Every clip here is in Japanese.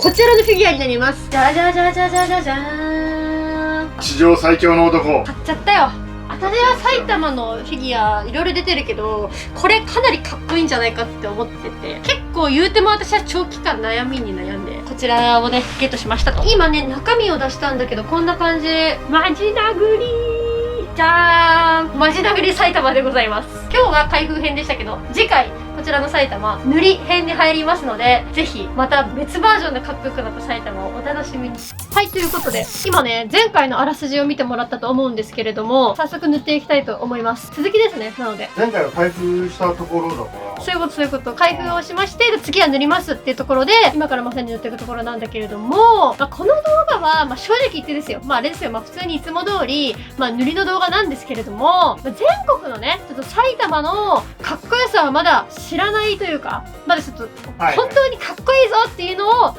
こちらのフィギュアになります。じゃじゃじゃじゃじゃじゃじゃーん。史上最強の男。買っちゃったよ。私は埼玉のフィギュアいろいろ出てるけど、これかなりかっこいいんじゃないかって思ってて、結構言うても私は長期間悩みに悩んでこちらをねゲットしましたと。今ね中身を出したんだけど、こんな感じ。マジ殴りじゃーん、マジ殴り埼玉でございます。今日が開封編でしたけど、次回こちらの埼玉塗り編に入りますので、ぜひまた別バージョンでかっこよくなった埼玉をお楽しみに。はい、ということで今ね前回のあらすじを見てもらったと思うんですけれども、早速塗っていきたいと思います。続きですね。なので前回は開封したところだから、そういうこと開封をしまして、次は塗りますっていうところで、今からまさに塗っていくところなんだけれども、この動画は、正直言ってですよ、あれですよ、普通にいつも通り、塗りの動画なんですけれども、全国のねちょっと埼玉のかっこよさはまだ知らないというか、まだちょっと本当にかっこいいぞっていうのを本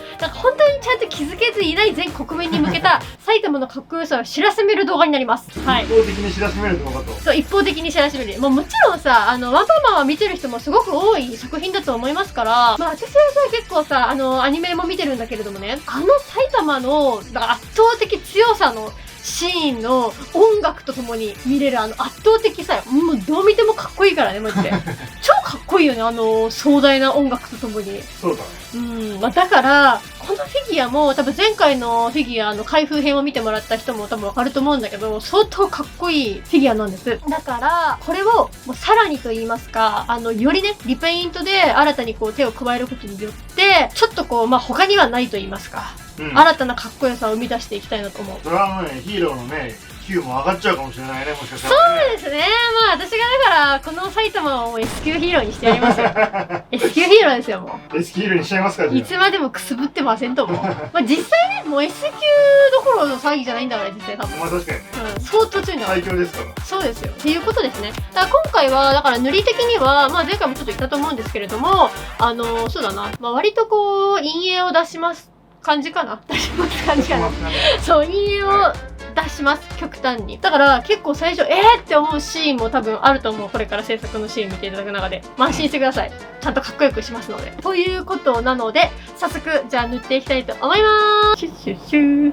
当にちゃんと気づけずいない全国民に向けた埼玉のかっこよさを知らしめる動画になります。はい、一方的に知らしめる動画と。そう、一方的に知らしめる。もちろんさ、ワンパンマンは見てる人もすごく多い作品だと思いますから、私はさ結構さアニメも見てるんだけれどもね、埼玉の圧倒的強さのシーンの音楽とともに見れる圧倒的さよ。もうどう見てもかっこいいからね、マジで。超かっこいいよね、壮大な音楽とともに。そうだね。だから、このフィギュアも多分前回のフィギュアの開封編を見てもらった人も多分わかると思うんだけど、相当かっこいいフィギュアなんです。だから、これをもうさらにと言いますか、よりね、リペイントで新たに手を加えることによって、ちょっと他にはないと言いますか。新たなかっこよさを生み出していきたいなと思う。それはね、ヒーローのね、級も上がっちゃうかもしれないね、もしかしたら、ね。そうですね。私がだからこの埼玉を S 級ヒーローにしてやりますよ。S 級ヒーローですよ、もう S 級ヒーローにしちゃいますか。いつまでもくすぶってませんとも。実際ね、もう S 級どころの騒ぎじゃないんだから実際多分。確かにね。相当強いんだから。最強ですから。そうですよ。っていうことですね。だから今回はだから塗り的には前回もちょっと言ったと思うんですけれども、そうだな、割と陰影を出します感じかな。出します感じかな。そう、陰影を出します、極端に。だから結構最初って思うシーンも多分あると思う。これから制作のシーン見ていただく中で安心してください。ちゃんとかっこよくしますので。ということなので、早速じゃあ塗っていきたいと思います。シュッシュッシュー。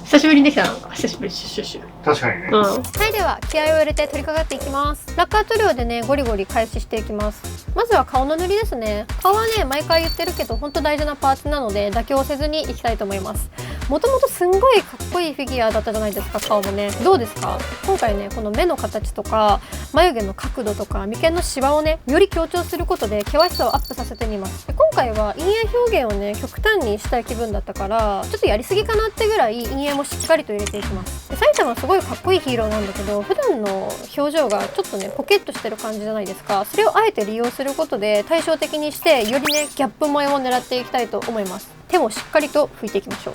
久しぶりにできたな。久しぶり。シュッシュッシュ。確かにね。はい、では気合を入れて取り掛かっていきます。ラッカー塗料でねゴリゴリ開始していきます。まずは顔の塗りですね。顔はね毎回言ってるけど本当大事なパーツなので妥協せずにいきたいと思います。もともとすんごいかっこいいフィギュアだったじゃないですか。顔もねどうですか。今回ねこの目の形とか眉毛の角度とか眉間のシワをねより強調することで険しさをアップさせてみます。で今回は陰影表現をね極端にしたい気分だったから、ちょっとやりすぎかなってぐらい陰影もしっかりと入れていきます。で埼玉はすごいかっこいいヒーローなんだけど、普段の表情がちょっとねポケッとしてる感じじゃないですか。それをあえて利用することで対照的にしてよりねギャップ萌えを狙っていきたいと思います。手もしっかりと拭いていきましょう。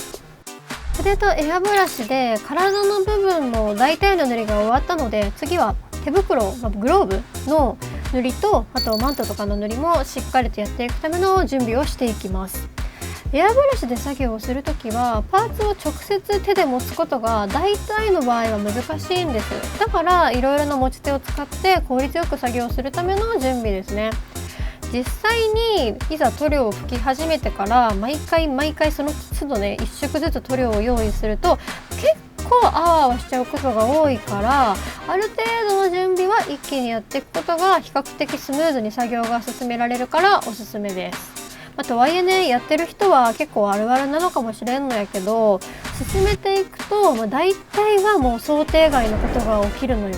筆とエアブラシで体の部分も大体の塗りが終わったので、次は手袋、グローブの塗りと、あとマントとかの塗りもしっかりとやっていくための準備をしていきます。エアブラシで作業をするときはパーツを直接手で持つことが大体の場合は難しいんです。だからいろいろな持ち手を使って効率よく作業するための準備ですね。実際にいざ塗料を拭き始めてから毎回その都度ね1色ずつ塗料を用意すると結構あわあわしちゃうことが多いから、ある程度の準備は一気にやっていくことが比較的スムーズに作業が進められるからおすすめです。とはいえねやってる人は結構あるあるなのかもしれんのやけど、進めていくと、大体はもう想定外のことが起きるのよ。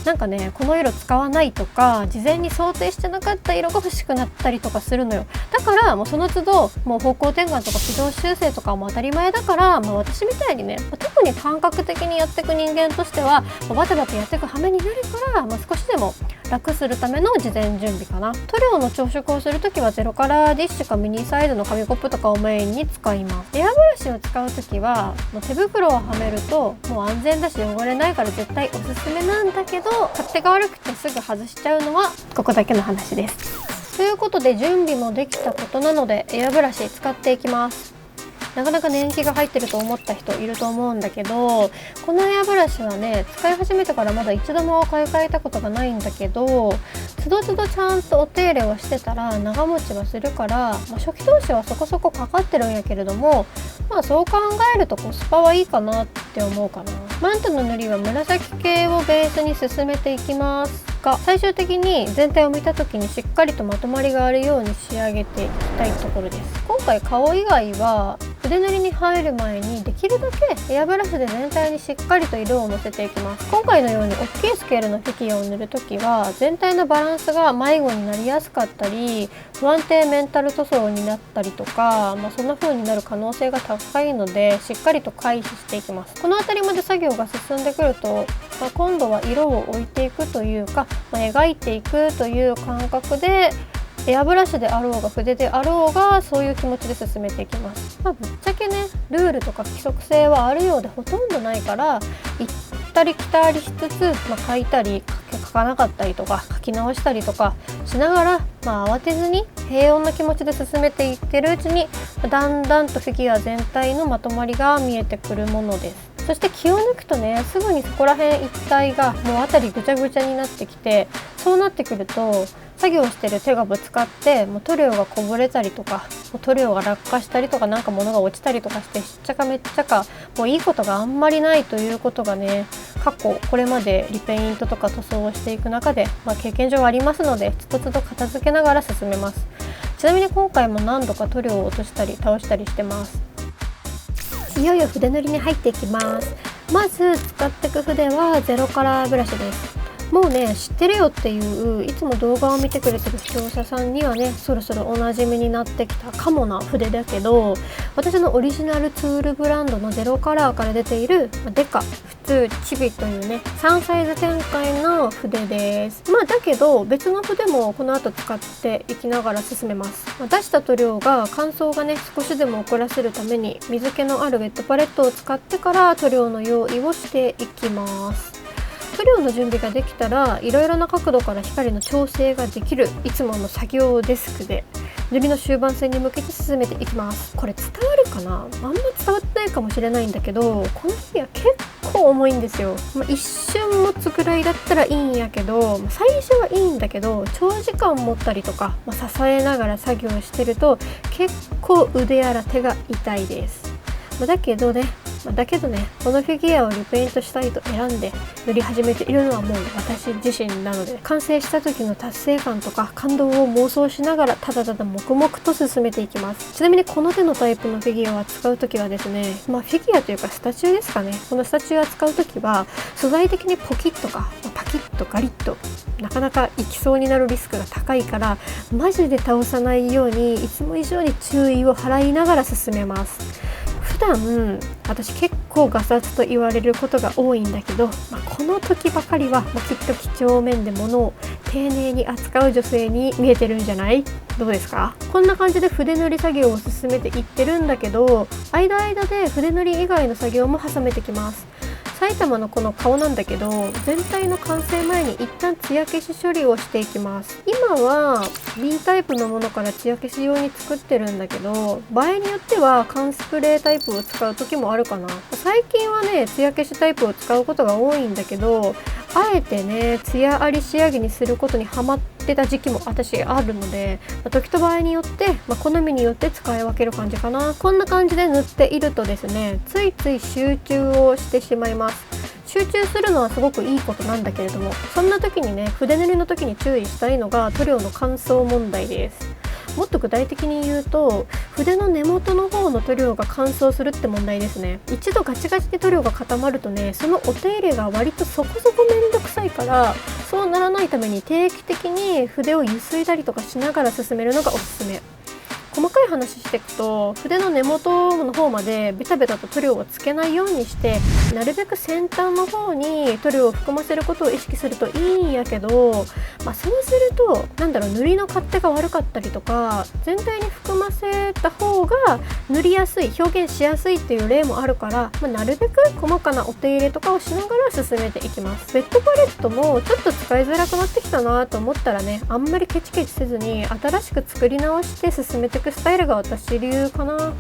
なんかねこの色使わないとか事前に想定してなかった色が欲しくなったりとかするのよ。だからもうその都度もう方向転換とか軌道修正とかも当たり前だから、私みたいにね特に感覚的にやっていく人間としてはバタバタやっていく羽目になるから、少しでも楽するための事前準備かな。塗料の調色をするときはゼロカラーディッシュかミニサイズの紙コップとかをメインに使います。エアブラシを使うときはもう手袋をはめるともう安全だし汚れないから絶対おすすめなんだけど、勝手が悪くてすぐ外しちゃうのはここだけの話です。ということで準備もできたことなのでエアブラシ使っていきます。なかなか年季が入ってると思った人いると思うんだけど、このエアブラシはね使い始めてからまだ一度も買い替えたことがないんだけど、つどつどちゃんとお手入れをしてたら長持ちはするから、初期投資はそこそこかかってるんやけれども、そう考えるとコスパはいいかなって思うかな。マントの塗りは紫系をベースに進めていきますが、最終的に全体を見た時にしっかりとまとまりがあるように仕上げていきたいところです。今回顔以外は筆塗りに入る前にできるだけエアブラシで全体にしっかりと色をのせていきます。今回のように大きいスケールのフィギュアを塗るときは全体のバランスが迷子になりやすかったり、不安定メンタル塗装になったりとか、そんな風になる可能性が高いので、しっかりと回避していきます。この辺りまで作業が進んでくると、今度は色を置いていくというか、描いていくという感覚でエアブラシであろうが筆であろうがそういう気持ちで進めていきます。ぶっちゃけねルールとか規則性はあるようでほとんどないから、行ったり来たりしつつ、書いたり書かなかったりとか書き直したりとかしながら、慌てずに平穏な気持ちで進めていってるうちに、だんだんとフィギュア全体のまとまりが見えてくるものです。そして気を抜くとね、すぐにそこら辺一帯がもう辺りぐちゃぐちゃになってきて、そうなってくると作業してる手がぶつかって塗料がこぼれたりとか、塗料が落下したりとか、物が落ちたりとかして、しっちゃかめっちゃかもういいことがあんまりないということがね、過去これまでリペイントとか塗装をしていく中で、経験上ありますので、つどつど片付けながら進めます。ちなみに今回も何度か塗料を落としたり倒したりしてます。いよいよ筆塗りに入っていきます。まず使っていく筆はゼロカラーブラシです。もうね知ってるよっていう、いつも動画を見てくれてる視聴者さんにはねそろそろおなじみになってきたかもな筆だけど、私のオリジナルツールブランドのゼロカラーから出ているデカ、普通、チビというね3サイズ展開の筆です。だけど別の筆もこの後使っていきながら進めます。出した塗料が乾燥がね少しでも遅らせるために、水気のあるウェットパレットを使ってから塗料の用意をしていきます。塗料の準備ができたら、いろいろな角度から光の調整ができるいつもの作業デスクで塗りの終盤戦に向けて進めていきます。これ伝わるかな？あんま伝わってないかもしれないんだけど、このフィギュア結構重いんですよ。一瞬持つくらいだったらいいんやけど、最初はいいんだけど長時間持ったりとか、支えながら作業してると結構腕やら手が痛いです。だけどね、このフィギュアをリペイントしたいと選んで塗り始めているのはもう私自身なので、完成した時の達成感とか感動を妄想しながらただただ黙々と進めていきます。ちなみにこの手のタイプのフィギュアを扱う時はですね、フィギュアというかスタチューですかね。このスタチューを扱う時は素材的にポキッとかパキッとガリッとなかなかいきそうになるリスクが高いから、マジで倒さないようにいつも以上に注意を払いながら進めます。普段私結構ガサツと言われることが多いんだけど、この時ばかりはきっと几帳面で物を丁寧に扱う女性に見えてるんじゃない？どうですか？こんな感じで筆塗り作業を進めていってるんだけど、間で筆塗り以外の作業も挟めてきます。埼玉のこの顔なんだけど、全体の完成前に一旦艶消し処理をしていきます。今は B タイプのものから艶消し用に作ってるんだけど、場合によっては缶スプレータイプを使う時もあるかな。最近はね艶消しタイプを使うことが多いんだけど、あえてね艶あり仕上げにすることにハマってた時期も私あるので、時と場合によって、好みによって使い分ける感じかな。こんな感じで塗っているとですね、ついつい集中をしてしまいます。集中するのはすごくいいことなんだけれども、そんな時にね筆塗りの時に注意したいのが塗料の乾燥問題です。もっと具体的に言うと、筆の根元の方の塗料が乾燥するって問題ですね。一度ガチガチで塗料が固まるとね、そのお手入れが割とそこそこめんどくさいから、そうならないために定期的に筆をゆすいだりとかしながら進めるのがおすすめ。細かい話していくと、筆の根元の方までベタベタと塗料をつけないようにして、なるべく先端の方に塗料を含ませることを意識するといいんやけど、そうすると塗りの勝手が悪かったりとか、全体に含ませた方が塗りやすい、表現しやすいっていう例もあるから、なるべく細かなお手入れとかをしながら進めていきます。ウェットパレットもちょっと使いづらくなってきたなと思ったらね、あんまりケチケチせずに新しく作り直して進めていくスタイルが私流かな。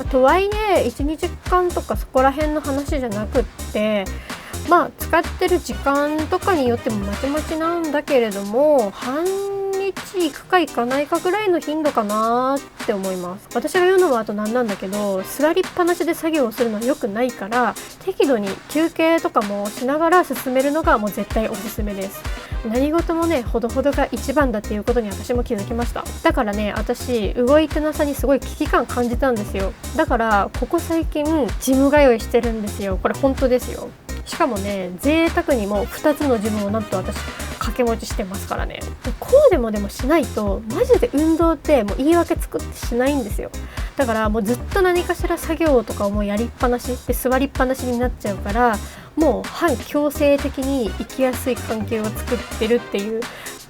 とはいえ1、2時間とかそこら辺の話じゃなくって、使ってる時間とかによってもまちまちなんだけれども、半日行くか行かないかぐらいの頻度かなって思います。私が言うのはあとなんなんだけど、座りっぱなしで作業をするのは良くないから、適度に休憩とかもしながら進めるのがもう絶対おすすめです。何事もね、ほどほどが一番だっていうことに私も気づきました。だからね、私動いてなさにすごい危機感感じたんですよ。だからここ最近ジム通いしてるんですよ。これ本当ですよ。しかもね、贅沢にも2つのジムをなんと私掛け持ちしてますからね。こうでもしないとマジで運動ってもう言い訳作ってしないんですよ。だからもうずっと何かしら作業とかをもうやりっぱなしで座りっぱなしになっちゃうから、もう反強制的に生きやすい環境を作ってるっていう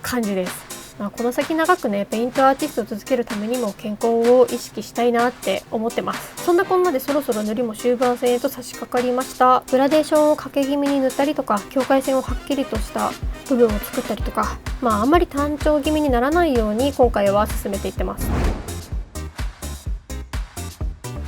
感じです。この先長くね、ペイントアーティストを続けるためにも健康を意識したいなって思ってます。そんなこんなでそろそろ塗りも終盤戦へと差し掛かりました。グラデーションをかけ気味に塗ったりとか、境界線をはっきりとした部分を作ったりとか、あんまり単調気味にならないように今回は進めていってます。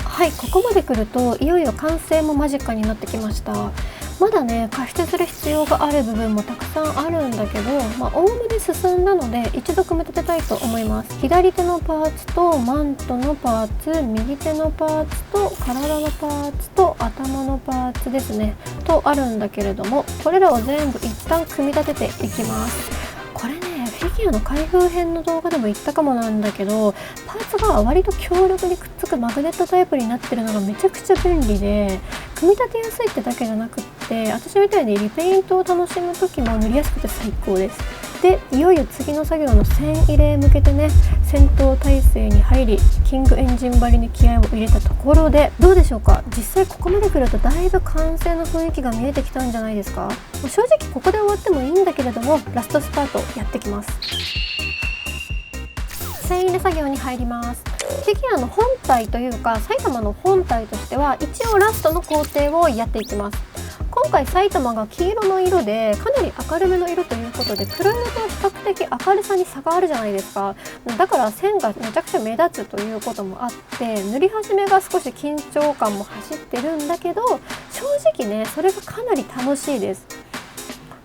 はい、ここまで来るといよいよ完成も間近になってきました。まだね、加筆する必要がある部分もたくさんあるんだけど、おおむね進んだので一度組み立てたいと思います。左手のパーツとマントのパーツ、右手のパーツと体のパーツと頭のパーツですねとあるんだけれども、これらを全部一旦組み立てていきます。これね、フィギュアの開封編の動画でも言ったかもなんだけど、パーツが割と強力にくっつくマグネットタイプになってるのがめちゃくちゃ便利で、組み立てやすいってだけじゃなくって、私みたいにリペイントを楽しむ時も塗りやすくて最高です。で、いよいよ次の作業の線入れへ向けてね、戦闘態勢に入り、キングエンジン張りに気合を入れたところで、どうでしょうか。実際ここまで来るとだいぶ完成の雰囲気が見えてきたんじゃないですか。正直ここで終わってもいいんだけれども、ラストスパートやってきます。線入れ作業に入ります。フィギュアの本体というか埼玉の本体としては一応ラストの工程をやっていきます。今回埼玉が黄色の色でかなり明るめの色ということで、黒色と比較的明るさに差があるじゃないですか。だから線がめちゃくちゃ目立つということもあって、塗り始めが少し緊張感も走ってるんだけど、正直ね、それがかなり楽しいです。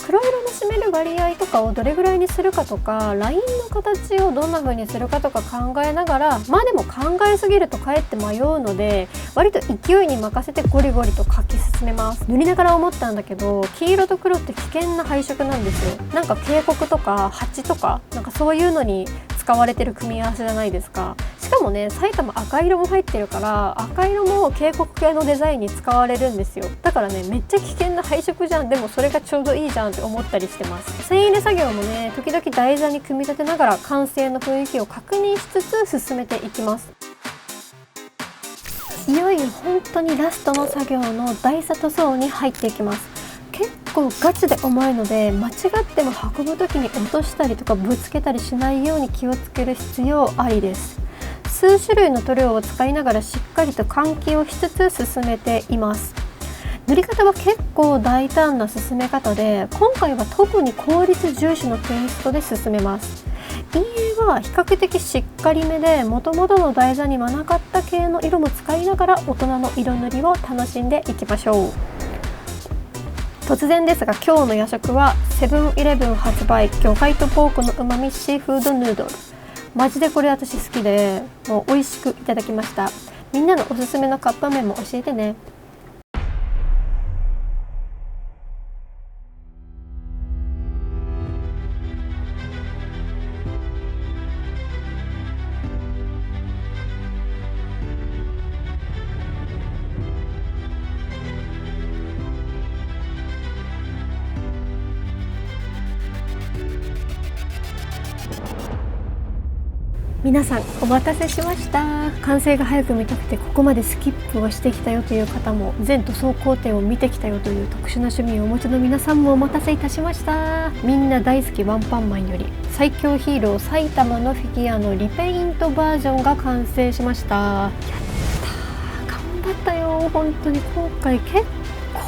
黒色の占める割合とかをどれぐらいにするかとか、ラインの形をどんな風にするかとか考えながら、でも考えすぎるとかえって迷うので、割と勢いに任せてゴリゴリと描き進めます。塗りながら思ったんだけど、黄色と黒って危険な配色なんですよ。なんか渓谷とか蜂とか、なんかそういうのに使われてる組み合わせじゃないですか。しかもね、埼玉赤色も入ってるから、赤色も渓谷系のデザインに使われるんですよ。だからね、めっちゃ危険な配色じゃん。でもそれがちょうどいいじゃんって思ったりしてます。線入れ作業もね、時々台座に組み立てながら完成の雰囲気を確認しつつ進めていきます。いよいよ本当にラストの作業の台座塗装に入っていきます。結構ガチで重いので、間違っても運ぶ時に落としたりとかぶつけたりしないように気をつける必要ありです。数種類の塗料を使いながらしっかりと換気をしつつ進めています。塗り方は結構大胆な進め方で、今回は特に効率重視のテイストで進めます。陰影は比較的しっかりめで、元々の台座にはなかった系の色も使いながら大人の色塗りを楽しんでいきましょう。突然ですが、今日の夜食はセブンイレブン発売魚介とポークのうまみシーフードヌードル。マジでこれ私好きで、もう美味しくいただきました。みんなのおすすめのカップ麺も教えてね。皆さんお待たせしました。完成が早く見たくてここまでスキップをしてきたよという方も、全塗装工程を見てきたよという特殊な趣味をお持ちの皆さんもお待たせいたしました。みんな大好きワンパンマンより最強ヒーロー埼玉のフィギュアのリペイントバージョンが完成しました。やったー、頑張ったよ。本当に今回結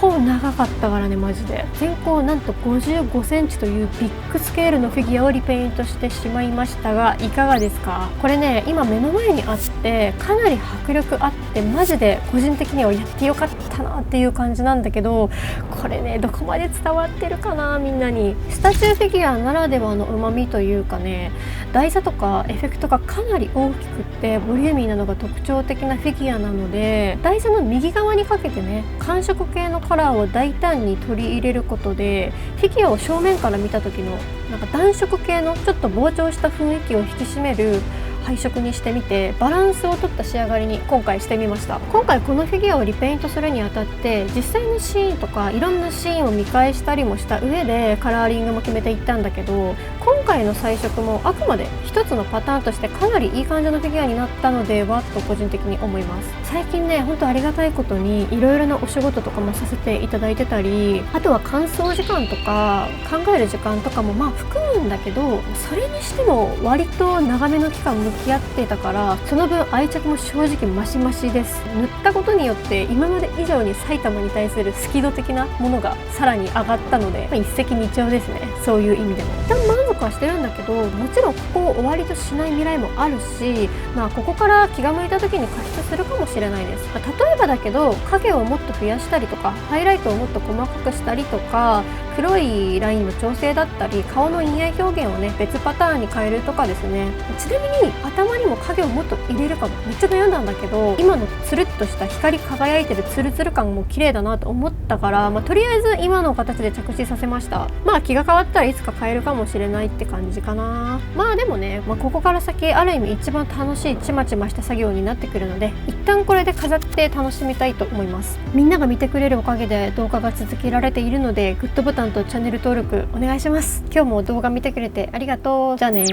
構長かったからね、マジで。全高なんと55センチというビッグスケールのフィギュアをリペイントしてしまいましたが、いかがですか？これね、今目の前にあってかなり迫力あって、マジで個人的にはやってよかったなっていう感じなんだけど、これね、どこまで伝わってるかな、みんなに。スタチューフィギュアならではの旨味というかね、台座とかエフェクトがかなり大きくってボリューミーなのが特徴的なフィギュアなので、台座の右側にかけてね、寒色系のカラーを大胆に取り入れることで、フィギュアを正面から見た時のなんか暖色系のちょっと膨張した雰囲気を引き締める配色にしてみて、バランスを取った仕上がりに今回してみました。今回このフィギュアをリペイントするにあたって、実際のシーンとかいろんなシーンを見返したりもした上でカラーリングも決めていったんだけど、今回の彩色もあくまで一つのパターンとしてかなりいい感じのフィギュアになったのではと個人的に思います。最近ね、本当ありがたいことにいろいろなお仕事とかもさせていただいてたり、あとは乾燥時間とか考える時間とかもまあ含むんだけど、それにしても割と長めの期間向き合ってたから、その分愛着も正直マシマシです。塗ったことによって今まで以上に埼玉に対する好き度的なものがさらに上がったので、一石二鳥ですね、そういう意味でも。一旦満足はしてるんだけど、もちろんここを終わりとしない未来もあるし、ここから気が向いた時に加筆するかもしれないです。例えばだけど、影をもっと増やしたりとか、ハイライトをもっと細かくしたりとか、黒いラインの調整だったり、顔の陰影表現をね、別パターンに変えるとかですね。ちなみに頭にも影をもっと入れるかも、めっちゃ悩んだんだけど、今のつるっとした光り輝いてるツルツル感も綺麗だなと思ったから、とりあえず今の形で着地させました。気が変わったらいつか変えるかもしれないって感じかな。でもね、ここから先ある意味一番楽しいちまちました作業になってくるので、一旦これで飾って楽しみたいと思います。みんなが見てくれるおかげで動画が続けられているので、グッドボタンとチャンネル登録お願いします。今日も動画見てくれてありがとう。じゃあね。